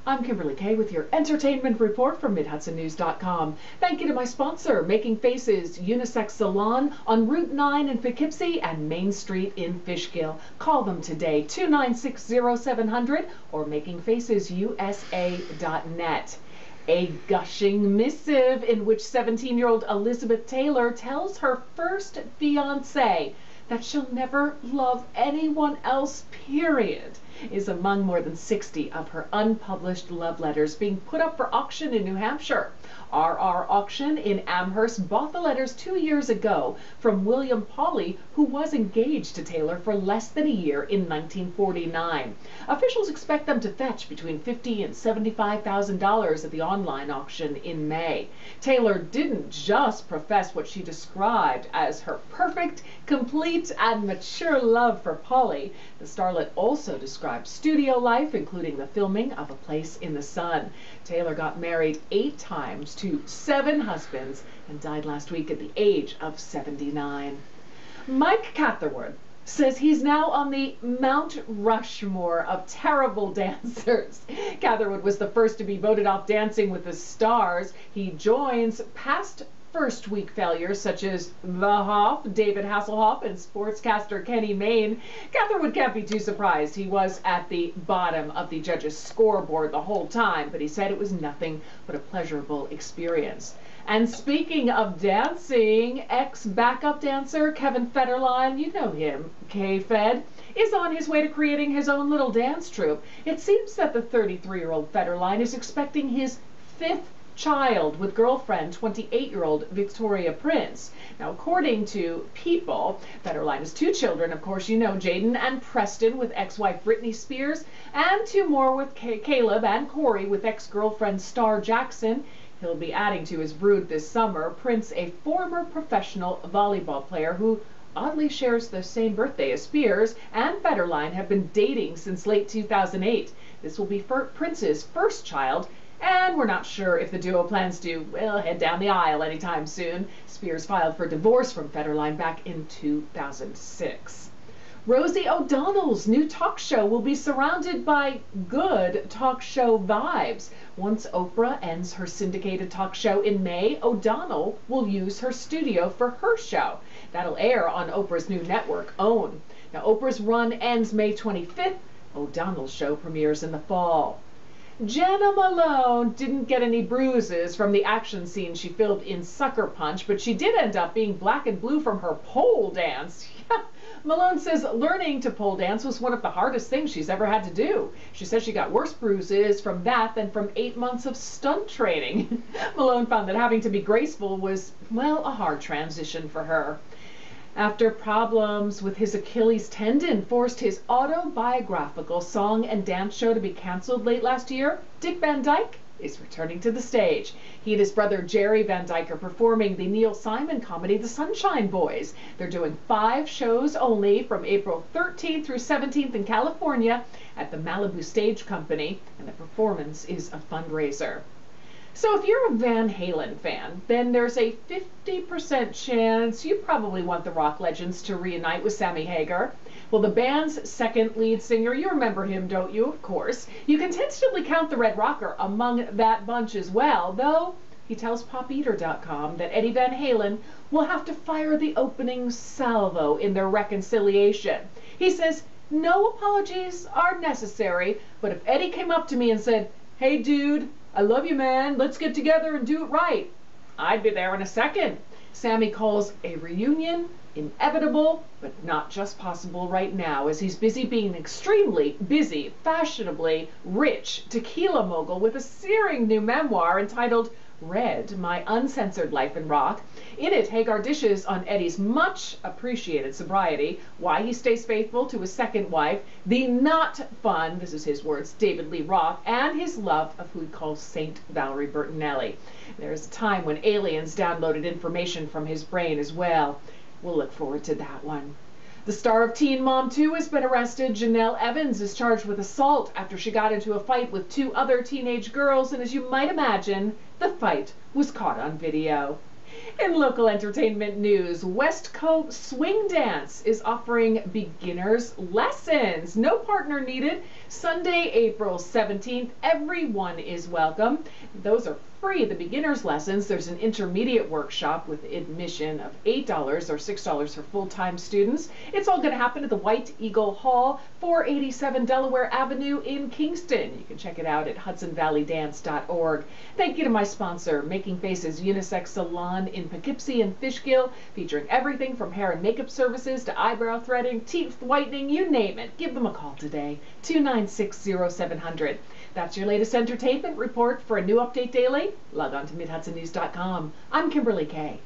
I'm Kimberly Kay with your entertainment report from MidHudsonNews.com. Thank you to my sponsor, Making Faces Unisex Salon on Route 9 in Poughkeepsie and Main Street in Fishkill. Call them today, 296-0700 or makingfacesusa.net. A gushing missive in which 17-year-old Elizabeth Taylor tells her first fiancé that she'll never love anyone else, period, is among more than 60 of her unpublished love letters being put up for auction in New Hampshire. RR Auction in Amherst bought the letters 2 years ago from William Pauley, who was engaged to Taylor for less than a year in 1949. Officials expect them to fetch between $50,000 and $75,000 at the online auction in May. Taylor didn't just profess what she described as her perfect, complete, and mature love for Pauley. The starlet also described studio life, including the filming of A Place in the Sun. Taylor got married 8 times to 7 husbands and died last week at the age of 79. Mike Catherwood says he's now on the Mount Rushmore of terrible dancers. Catherwood was the first to be voted off Dancing with the Stars. He joins past first week failures such as The Hoff, David Hasselhoff, and sportscaster Kenny Mayne. Catherwood can't be too surprised. He was at the bottom of the judges' scoreboard the whole time, but he said it was nothing but a pleasurable experience. And speaking of dancing, ex-backup dancer Kevin Federline, you know him, K-Fed, is on his way to creating his own little dance troupe. It seems that the 33-year-old Federline is expecting his 5th child with girlfriend 28-year-old Victoria Prince. Now, according to People, Federline has 2 children, of course you know, Jaden and Preston with ex-wife Britney Spears, and 2 more with Caleb and Corey with ex-girlfriend Star Jackson. He'll be adding to his brood this summer. Prince, a former professional volleyball player who oddly shares the same birthday as Spears, and Federline have been dating since late 2008. This will be Prince's first child, and we're not sure if the duo plans to, well, head down the aisle anytime soon. Spears filed for divorce from Federline back in 2006. Rosie O'Donnell's new talk show will be surrounded by good talk show vibes. Once Oprah ends her syndicated talk show in May, O'Donnell will use her studio for her show. That'll air on Oprah's new network, OWN. Now, Oprah's run ends May 25th. O'Donnell's show premieres in the fall. Jana Malone didn't get any bruises from the action scene she filmed in Sucker Punch, but she did end up being black and blue from her pole dance. Malone says learning to pole dance was one of the hardest things she's ever had to do. She says she got worse bruises from that than from 8 months of stunt training. Malone found that having to be graceful was, well, a hard transition for her. After problems with his Achilles tendon forced his autobiographical song and dance show to be canceled late last year, Dick Van Dyke is returning to the stage. He and his brother Jerry Van Dyke are performing the Neil Simon comedy The Sunshine Boys. They're doing 5 shows only from April 13th through 17th in California at the Malibu Stage Company, and the performance is a fundraiser. So if you're a Van Halen fan, then there's a 50% chance you probably want the rock legends to reunite with Sammy Hagar. Well, the band's second lead singer, you remember him, don't you? Of course. You can tentatively count the Red Rocker among that bunch as well, though he tells PopEater.com that Eddie Van Halen will have to fire the opening salvo in their reconciliation. He says, no apologies are necessary, but if Eddie came up to me and said, hey dude, I love you, man, let's get together and do it right, I'd be there in a second. Sammy calls a reunion inevitable, but not just possible right now, as he's busy being an extremely busy, fashionably rich tequila mogul with a searing new memoir entitled Red, My Uncensored Life in Rock. In it, Hagar dishes on Eddie's much appreciated sobriety, why he stays faithful to his second wife, the not fun, this is his words, David Lee Roth, and his love of who he calls Saint Valerie Bertinelli. There's a time when aliens downloaded information from his brain as well. We'll look forward to that one. The star of Teen Mom 2 has been arrested. Janelle Evans is charged with assault after she got into a fight with 2 other teenage girls, and as you might imagine, the fight was caught on video. In local entertainment news, West Cove Swing Dance is offering beginners lessons. No partner needed. Sunday, April 17th. Everyone is welcome. Those are free, the beginners lessons. There's an intermediate workshop with admission of $8 or $6 for full-time students. It's all going to happen at the White Eagle Hall, 487 Delaware Avenue in Kingston. You can check it out at hudsonvalleydance.org. Thank you to my sponsor, Making Faces Unisex Salon in Poughkeepsie and Fishkill, featuring everything from hair and makeup services to eyebrow threading, teeth whitening, you name it. Give them a call today, 296-0700. That's your latest entertainment report. For a new update daily, log on to MidHudsonNews.com. I'm Kimberly Kay.